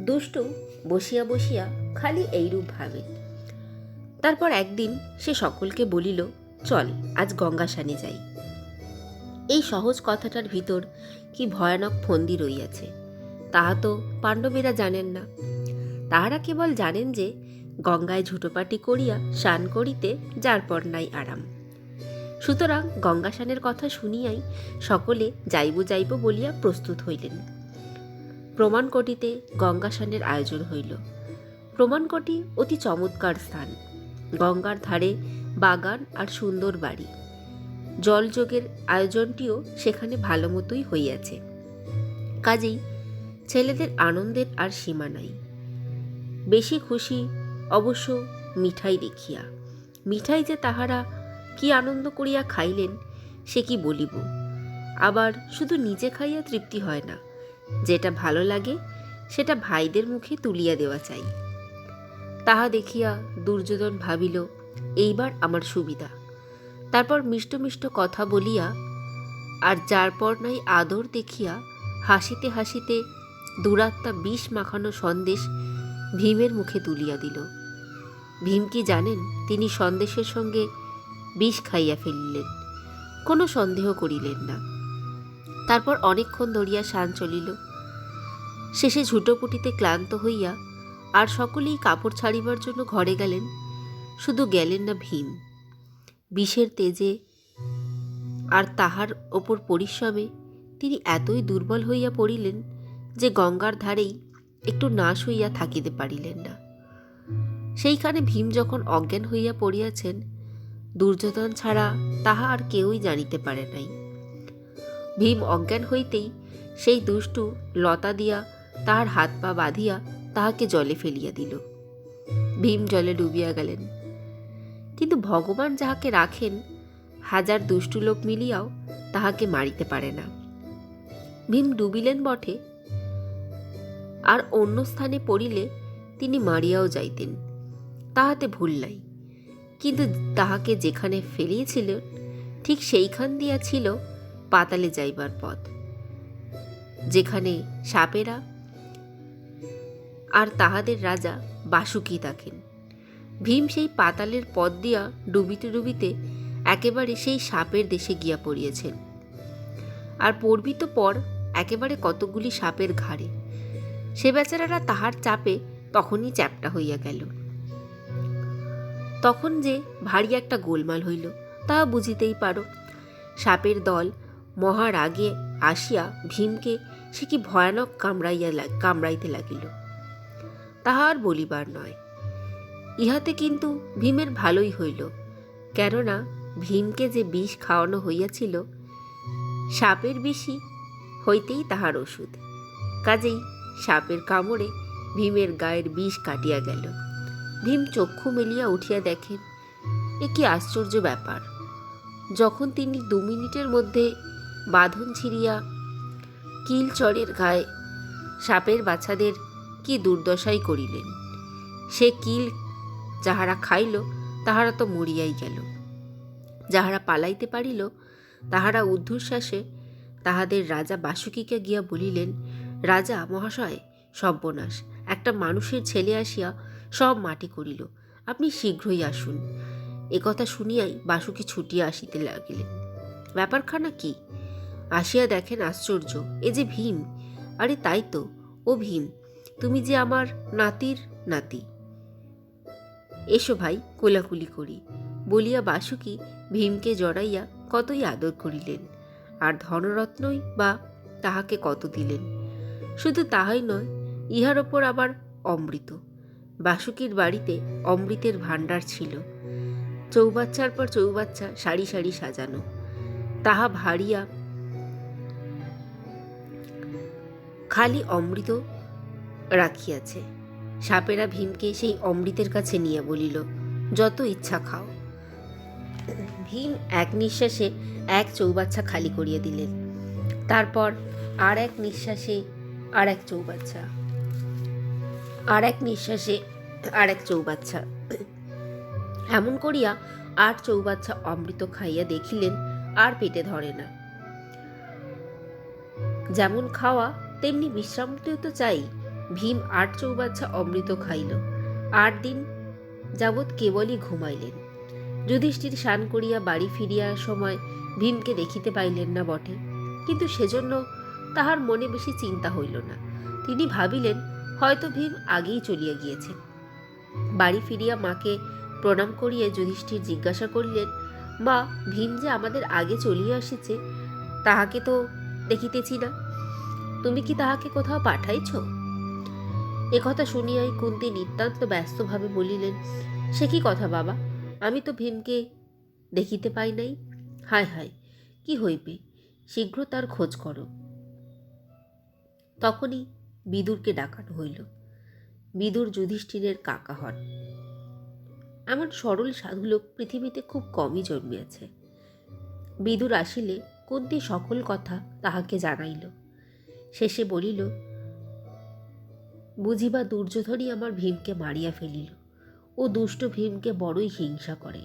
দুষ্টু বসিয়া বসিয়া খালি এইরূপ ভাবে। তারপর একদিন সে সকলকে বলিল, চল আজ গঙ্গাসানে যাই। এই সহজ কথাটার ভিতর কি ভয়ানক ফন্দি রইয়াছে তাহা তো পাণ্ডবেরা জানেন না। তাহারা কেবল জানেন যে গঙ্গায় ঝুটোপাটি করিয়া স্নান করিতে যার পর নাই আরাম। সুতরাং গঙ্গাসানের কথা শুনিয়াই সকলে যাইব যাইব বলিয়া প্রস্তুত হইলেন। প্রমাণকটিতে গঙ্গাসানের আয়োজন হইল। প্রমাণকটি অতি চমৎকার স্থান। গঙ্গার ধারে বাগান আর সুন্দর বাড়ি। জলযোগের আয়োজনটিও সেখানে ভালো মতোই হইয়াছে। কাজেই ছেলেদের আনন্দের আর সীমা নাই। বেশি খুশি অবশ্য মিঠাই দেখিয়া। মিঠাই যে তাহারা কি আনন্দ করিয়া খাইলেন সে কি বলিব। আবার শুধু নিজে খাইয়া তৃপ্তি হয় না, যেটা ভালো লাগে সেটা ভাইদের মুখে তুলিয়া দেওয়া চাই। তাহা দেখিয়া দুর্যোধন ভাবিল, এইবার আমার সুবিধা। তারপর মিষ্ট মিষ্ট কথা বলিয়া আর যার পর নাই আদর দেখিয়া হাসিতে হাসিতে দুরাত্মা বিষ মাখানো সন্দেশ ভীমের মুখে তুলিয়া দিল। ভীম কি জানেন তিনি সন্দেশের সঙ্গে বিষ খাইয়া ফেলিলেন? কোনো সন্দেহ করিলেন না। তারপর অনেকক্ষণ ধরিয়া শান চলিল। শেষে ঝুটোপুটিতে ক্লান্ত হইয়া আর সকলেই কাপড় ছাড়িবার জন্য ঘরে গেলেন। শুধু গেলেন না ভীম। বিষের তেজে আর তাহার ওপর পরিশ্রমে তিনি এতই দুর্বল হইয়া পড়িলেন যে গঙ্গার ধারেই একটু নাশ হইয়া থাকিতে পারিলেন না। সেইখানে ভীম যখন অজ্ঞান হইয়া পড়িয়াছেন, দুর্যোধন ছাড়া তাহা আর কেউই জানিতে পারে নাই। ভীম অজ্ঞান হইতেই সেই দুষ্টু লতা দিয়া তাহার হাত পা বাঁধিয়া তাহাকে জলে ফেলিয়া দিল। ভীম জলে ডুবিয়া গেলেন। কিন্তু ভগবান যাহাকে রাখেন, হাজার দুষ্টু লোক মিলিয়াও তাহাকে মারিতে পারে না। ভীম ডুবিলেন বটে, আর অন্য স্থানে পড়িলে তিনি মারিয়াও যাইতেন, তাহাতে ভুল নাই। কিন্তু তাহাকে যেখানে ফেলিয়েছিলেন ঠিক সেইখান দিয়া ছিল পাতালে যাইবার পথ, যেখানে সাপেরা আর তাহাদের রাজা বাসুকি থাকেন। ভীম সেই পাতালের পথ দিয়া ডুবিতে ডুবিতে একেবারে সেই সাপের দেশে গিয়া পড়িয়েছেন। আর পড়বি তো পর একেবারে কতগুলি সাপের ঘাড়ে। সে বেচারারা তাহার চাপে তখনই চ্যাপ্টা হইয়া গেল। তখন যে ভারী একটা গোলমাল হইল তাহা বুঝিতেই পারো। সাপের দল মহারাগে আসিয়া ভীমকে সে কি ভয়ানক কামড়াইতে লাগিল, তাহা আর বলিবার নয়। ইহাতে কিন্তু ভীমের ভালোই হইল, কেননা ভীমকে যে বিষ খাওয়ানো হইয়াছিল সাপের বিষই হইতেই তাহার ওষুধ। কাজেই সাপের কামড়ে ভীমের গায়ের বিষ কাটিয়া গেল। ভীম চক্ষু মেলিয়া উঠিয়া দেখেন, এ কি আশ্চর্য ব্যাপার। যখন তিনি 2 মিনিটের মধ্যে বাঁধন ছিঁড়িয়া কিলচরের গায়ে সাপের বাচ্চাদের কি দুর্দশাই করিলেন, সে কিল যাহারা খাইল তাহারা তো মরিয়াই গেল। যাহারা পালাইতে পারিল তাহারা ঊর্ধ্বশ্বাসে তাহাদের রাজা বাসুকিকে গিয়া বলিলেন, রাজা মহাশয়, সর্বনাশ, একটা মানুষের ছেলে আসিয়া সব মাটি করিল, আপনি শীঘ্রই আসুন। একথা শুনিয়াই বাসুকি ছুটিয়া আসিতে লাগিলেন। ব্যাপারখানা কি? আসিয়া দেখেন আশ্চর্য, এ যে ভীম। আরে তাই তো, ও ভীম, তুমি যে আমার নাতির নাতি। এসো ভাই, কোলাকুলি করি বলিয়া বাসুকি ভীমকে জড়াইয়া কতই আদর করিলেন, আর ধনরত্নই বা তাহাকে কত দিলেন। শুধু তাহাই নয়, ইহার ওপর আবার অমৃত। বাসুকির বাড়িতে অমৃতের ভাণ্ডার ছিল। চৌবাচ্চার পর চৌবাচ্চা সারি সারি সাজানো, তাহা ভারিয়া খালি অমৃত রাখিয়াছে। সাপেরা ভীমকে সেই অমৃতের কাছে নিয়ে বলিল, যত ইচ্ছা খাও। ভীম এক নিঃশ্বাসে এক চৌবাচ্চা খালি করিয়া দিলেন। তারপর আর এক নিঃশ্বাসে আর এক চৌবাচ্চা, আর এক নিঃশ্বাসে আর এক চৌবাচ্চা, এমন করিয়া 8 চৌবাচ্চা অমৃত খাইয়া দেখিলেন আর পেটে ধরে না। যেমন খাওয়া তেমনি বিশ্রামটিও তো চাই। ভীম ৮ চৌবাচ্চা অমৃত খাইল। ৮ দিন যাবৎ কেবলই ঘুমাইলেন। যুধিষ্ঠির স্নান করিয়া বাড়ি ফিরিয়ার সময় ভীমকে দেখিতে পাইলেন না বটে, কিন্তু সেজন্য তাহার মনে বেশি চিন্তা হইল না। তিনি ভাবিলেন হয়তো ভীম আগেই চলিয়া গিয়েছেন। বাড়ি ফিরিয়া মাকে প্রণাম করিয়া যুধিষ্ঠির জিজ্ঞাসা করিলেন, মা, ভীম যে আমাদের আগে চলিয়া আসিছে, তাহাকে তো দেখিতেছি না। তুমি কি তাহাকে কোথাও পাঠাইছ? একথা শুনিয়াই কুন্তী নিতান্ত ব্যস্তভাবে বলিলেন, সে কি কথা বাবা, আমি তো ভীমকে দেখিতে পাই নাই। হায় হায়, কি হইবে, শীঘ্র তার খোঁজ করো। তখনই বিদুরকে ডাকানো হইল। বিদুর যুধিষ্ঠিরের কাকা হন। এমন সরল সাধুলোক পৃথিবীতে খুব কমই জন্মিয়াছে। বিদুর আসিলে কুন্তী সকল কথা তাহাকে জানাইল। শেষে বলিল, বুঝিবা দুর্যোধনই আমার ভীমকে মারিয়া ফেলিল। ও দুষ্ট ভীমকে বড়ই হিংসা করে।